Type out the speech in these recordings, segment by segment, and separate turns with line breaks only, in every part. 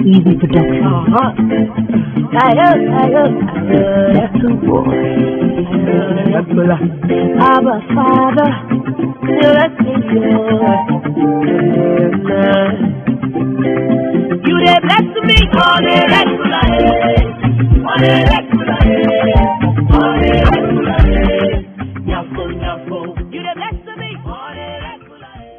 Easy production. That's a boy. Abba Father, still a Savior. You dey bless me on a regular day, on a regular day, on a regular day. Nyafo, nyafo. You dey bless me on a regular day.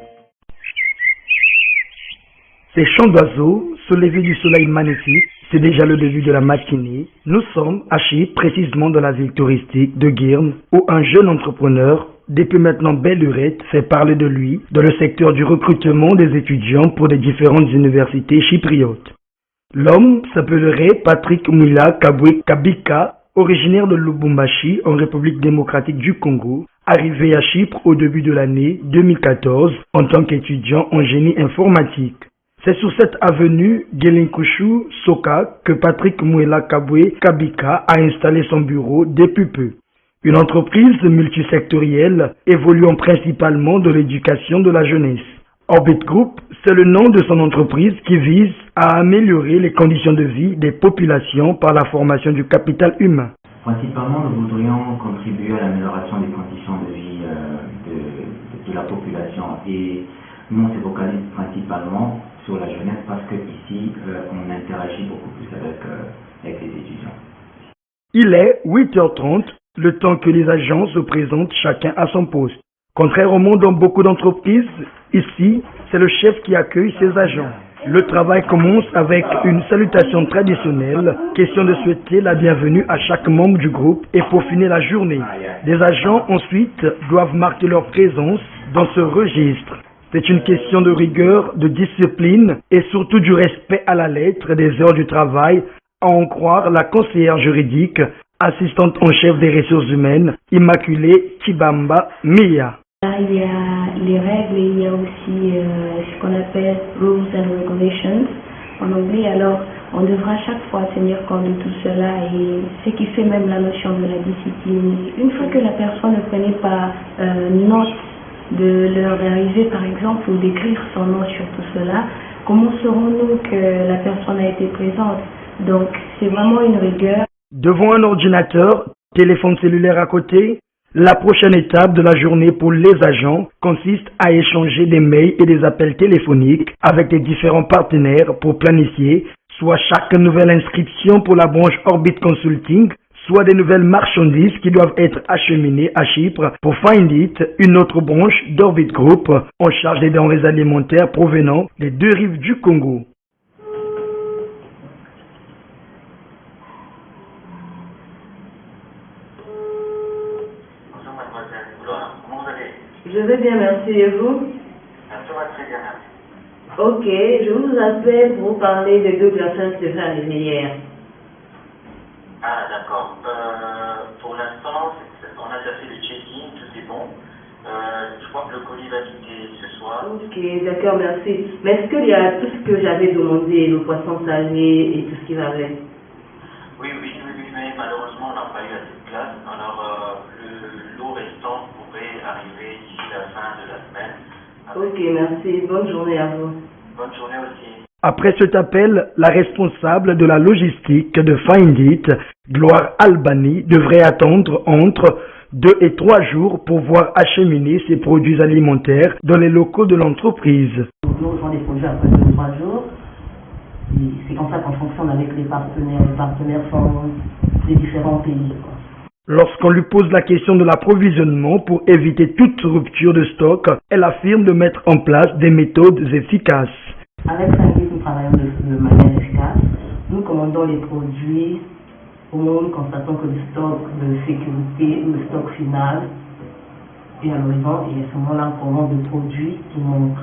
Ces chants d'oiseaux, sous les lever du soleil magnifique, c'est déjà le début de la matinée. Nous sommes à Chypre, précisément dans la ville touristique de Girne, où un jeune entrepreneur, depuis maintenant belle lurette, fait parler de lui dans le secteur du recrutement des étudiants pour les différentes universités chypriotes. L'homme s'appellerait Patrick Mouila Kabwe Kabika, originaire de Lubumbashi, en République démocratique du Congo, arrivé à Chypre au début de l'année 2014 en tant qu'étudiant en génie informatique. C'est sur cette avenue Gelinkushu Soka que Patrick Mouila Kabwe Kabika a installé son bureau depuis peu. Une entreprise multisectorielle évoluant principalement dans l'éducation de la jeunesse. Orbit Group, c'est le nom de son entreprise qui vise à améliorer les conditions de vie des populations par la formation du capital humain.
Principalement, nous voudrions contribuer à l'amélioration des conditions de vie de la population. Et nous, on se focalise principalement sur la jeunesse parce qu'ici, on interagit beaucoup plus avec les étudiants.
Il est 8h30, le temps que les agents se présentent chacun à son poste. Contrairement dans beaucoup d'entreprises, ici, c'est le chef qui accueille ses agents. Le travail commence avec une salutation traditionnelle, question de souhaiter la bienvenue à chaque membre du groupe et peaufiner la journée. Les agents ensuite doivent marquer leur présence dans ce registre. C'est une question de rigueur, de discipline et surtout du respect à la lettre des heures du travail, à en croire la conseillère juridique, assistante en chef des ressources humaines, Immaculée Kibamba Mia.
Il y a les règles et il y a aussi ce qu'on appelle rules and regulations en anglais. Alors, on devra chaque fois tenir compte de tout cela et ce qui fait même la notion de la discipline. Une fois que la personne ne prenait pas note de leur arrivée, par exemple, ou d'écrire son nom sur tout cela, comment saurons-nous que la personne a été présente? Donc, c'est vraiment une rigueur.
Devant un ordinateur, téléphone cellulaire à côté, la prochaine étape de la journée pour les agents consiste à échanger des mails et des appels téléphoniques avec les différents partenaires pour planifier soit chaque nouvelle inscription pour la branche Orbit Consulting, soit des nouvelles marchandises qui doivent être acheminées à Chypre pour Find It, une autre branche d'Orbit Group en charge des denrées alimentaires provenant des deux rives du Congo.
Je vais bien, merci. Et vous?
Ça va très bien, merci.
Ok, je vous appelle pour vous parler des deux personnes qui sont arrivées hier.
Ah, d'accord. Pour l'instant, on a déjà fait le check-in, tout est bon. Je crois que le colis va quitter ce soir.
Ok, d'accord, merci. Mais est-ce qu'il y a tout ce que j'avais demandé, le poisson salé et tout ce qui va avec?
Oui, mais malheureusement, on n'a pas eu assez de place. Alors, le lot restant pourrait arriver d'ici la fin de la semaine.
Ok, merci. Bonne journée à vous.
Bonne journée aussi.
Après cet appel, la responsable de la logistique de Find It, Gloire Albani, devrait attendre entre 2 et 3 jours pour voir acheminer ses produits alimentaires dans les locaux de l'entreprise.
Nous recevons des produits après 2-3 jours. C'est comme ça qu'on fonctionne avec les partenaires. Les partenaires sont des différents pays.
Lorsqu'on lui pose la question de l'approvisionnement pour éviter toute rupture de stock, elle affirme de mettre en place des méthodes efficaces.
Avec Find It, nous travaillons de manière efficace. Nous commandons les produits au moment où nous constatons que le stock de sécurité ou le stock final est à l'horizon et à ce moment-là, on commande des produits qui manquent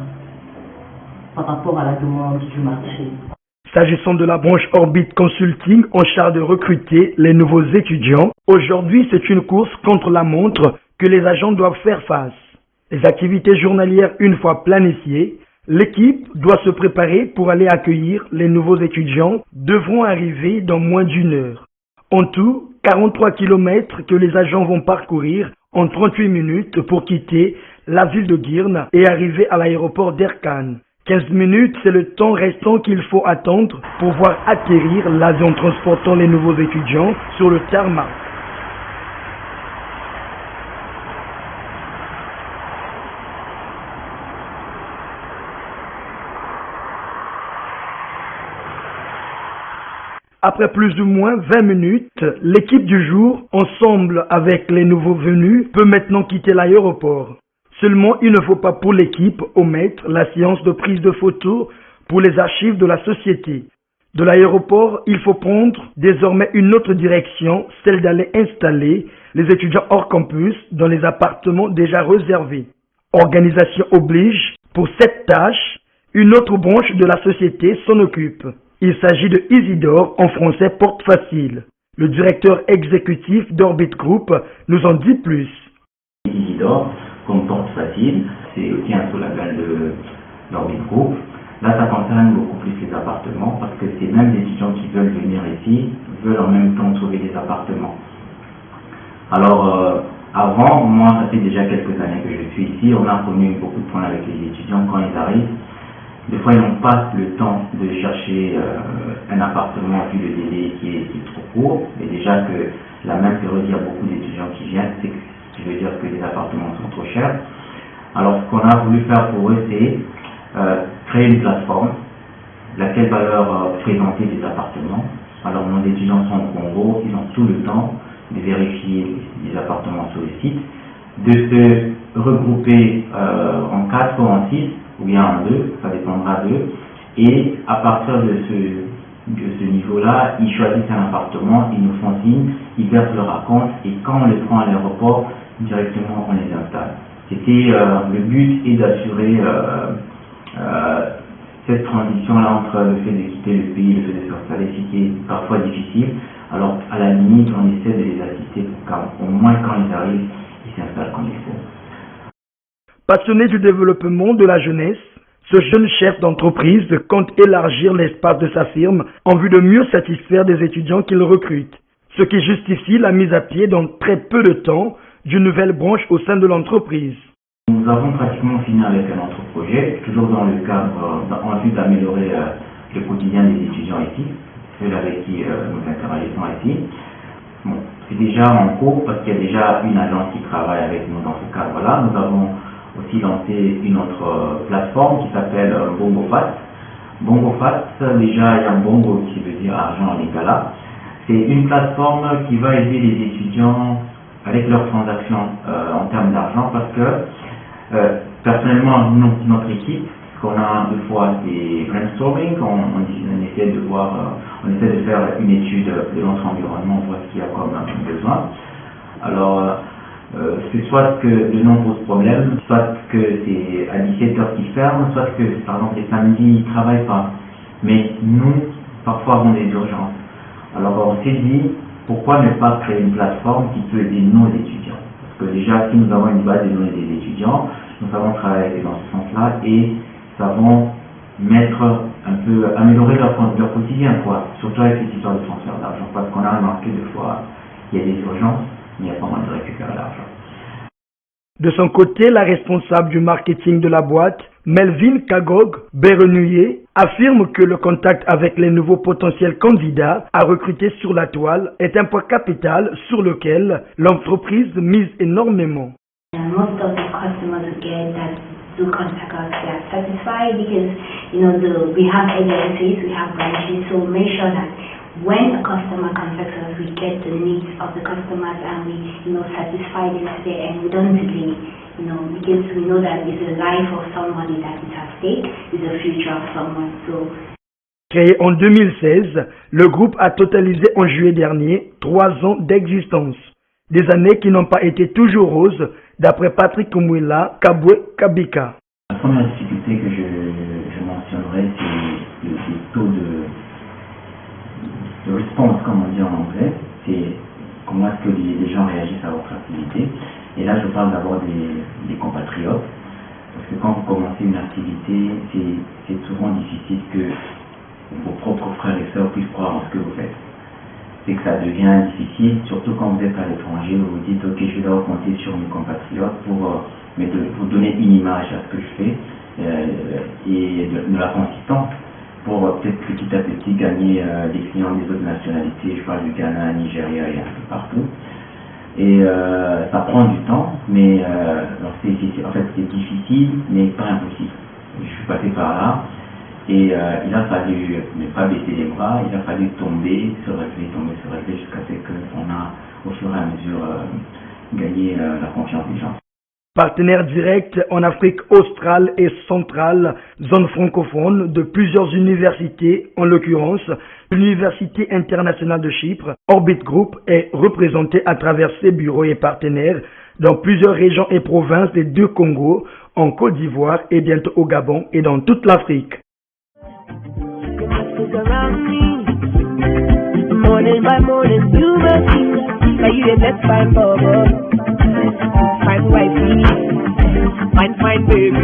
par rapport à la demande du marché.
S'agissant de la branche Orbit Consulting en charge de recruter les nouveaux étudiants, aujourd'hui c'est une course contre la montre que les agents doivent faire face. Les activités journalières une fois planifiées, l'équipe doit se préparer pour aller accueillir les nouveaux étudiants devront arriver dans moins d'1 heure. En tout, 43 km que les agents vont parcourir en 38 minutes pour quitter la ville de Girne et arriver à l'aéroport d'Erkan. 15 minutes, c'est le temps restant qu'il faut attendre pour voir atterrir l'avion transportant les nouveaux étudiants sur le tarmac. Après plus ou moins 20 minutes, l'équipe du jour, ensemble avec les nouveaux venus, peut maintenant quitter l'aéroport. Seulement, il ne faut pas pour l'équipe omettre la séance de prise de photos pour les archives de la société. De l'aéroport, il faut prendre désormais une autre direction, celle d'aller installer les étudiants hors campus dans les appartements déjà réservés. Organisation oblige, pour cette tâche, une autre branche de la société s'en occupe. Il s'agit de Isidore, en français porte facile. Le directeur exécutif d'Orbit Group nous en dit plus.
Isidore, comme porte facile, c'est aussi un slogan d'Orbit Group. Là, ça concerne beaucoup plus les appartements parce que c'est même des étudiants qui veulent venir ici, veulent en même temps trouver des appartements. Alors, avant, moi, ça fait déjà quelques années que je suis ici, on a connu beaucoup de problèmes avec les étudiants quand ils arrivent. Des fois, ils n'ont pas le temps de chercher un appartement vu le délai qui est trop court. Et déjà que la même période, il y a beaucoup d'étudiants qui viennent, ce qui veut dire que les appartements sont trop chers. Alors, ce qu'on a voulu faire pour eux, c'est créer une plateforme, laquelle va leur présenter des appartements. Alors, nos étudiants sont au Congo, ils ont tout le temps de vérifier les appartements sur le site, de se regrouper en 4 ou en 6, ou bien en 2, ça dépendra d'eux. Et à partir de ce niveau-là, ils choisissent un appartement, ils nous font signe, ils versent leur acompte et quand on les prend à l'aéroport, directement on les installe. C'était le but est d'assurer cette transition-là entre le fait de quitter le pays et le fait de s'installer, ce qui est parfois difficile. Alors à la limite, on essaie de les assister pour qu'au moins quand ils arrivent, ils s'installent comme il faut.
Passionné du développement de la jeunesse, ce jeune chef d'entreprise compte élargir l'espace de sa firme en vue de mieux satisfaire des étudiants qu'il recrute, ce qui justifie la mise à pied dans très peu de temps d'une nouvelle branche au sein de l'entreprise.
Nous avons pratiquement fini avec un autre projet, toujours dans le cadre, en vue d'améliorer le quotidien des étudiants ici, ceux avec qui nous interagissons ici. Bon, c'est déjà en cours parce qu'il y a déjà une agence qui travaille avec nous dans ce cadre-là. Nous avons aussi lancé une autre plateforme qui s'appelle BongoFast. BongoFast, déjà il y a un bongo qui veut dire argent en lingala. C'est une plateforme qui va aider les étudiants avec leurs transactions en termes d'argent parce que personnellement, notre équipe, ce qu'on a deux fois, c'est brainstorming, on essaie de voir, on essaie de faire une étude de notre environnement, voir ce qu'il y a comme besoin. Alors, c'est soit que de nombreux problèmes, soit que c'est à 17h qu'ils ferment, soit que par exemple les samedis ils ne travaillent pas. Mais nous, parfois avons des urgences. Alors on s'est dit, pourquoi ne pas créer une plateforme qui peut aider nos étudiants? Parce que déjà, si nous avons une base de données des étudiants, nous savons travailler dans ce sens-là et savons améliorer leur quotidien, quoi. Surtout avec cette histoire de transfert d'argent, parce qu'on a remarqué des fois, il y a des urgences, mais il n'y a pas moyen de récupérer l'argent.
De son côté, la responsable du marketing de la boîte, Melvin Kagog Berenouillet, affirme que le contact avec les nouveaux potentiels candidats à recruter sur la toile est un point capital sur lequel l'entreprise mise énormément.
Most of the customers we get that do contact us, they are satisfied because we have agencies, we have branches, so make sure that when a customer contacts us, we get the needs of the customers and we satisfy them today and we don't delay, because we know that it's the life of somebody that is at stake, it's the future of someone. So.
Créé en 2016, le groupe a totalisé en juillet dernier 3 ans d'existence. Des années qui n'ont pas été toujours roses, d'après Patrick Kumwila Kabwe Kabika.
La première difficulté que je mentionnerai, c'est le taux de response, comme on dit en anglais. C'est comment est-ce que les gens réagissent à votre activité. Et là, je parle d'abord des compatriotes. Parce que quand vous commencez une activité, c'est souvent difficile que vos propres frères et sœurs puissent croire en ce que vous faites. C'est que ça devient difficile, surtout quand vous êtes à l'étranger, vous vous dites ok, je vais devoir compter sur mes compatriotes pour donner une image à ce que je fais. et de la consistance pour peut-être petit à petit gagner des clients des autres nationalités. Je parle du Ghana, Nigeria et un peu partout. Et ça prend du temps, mais en fait c'est difficile, mais pas impossible. Je suis passé par là et il a fallu ne pas baisser les bras, il a fallu tomber, se régler jusqu'à ce qu'on a au fur et à mesure gagné la confiance des gens.
Partenaire direct en Afrique australe et centrale, zone francophone de plusieurs universités, en l'occurrence l'Université internationale de Chypre, Orbit Group est représenté à travers ses bureaux et partenaires dans plusieurs régions et provinces des deux Congos, en Côte d'Ivoire et bientôt au Gabon et dans toute l'Afrique.
Morning by morning, you must see that you the best fine bubble, fine wifey, fine baby.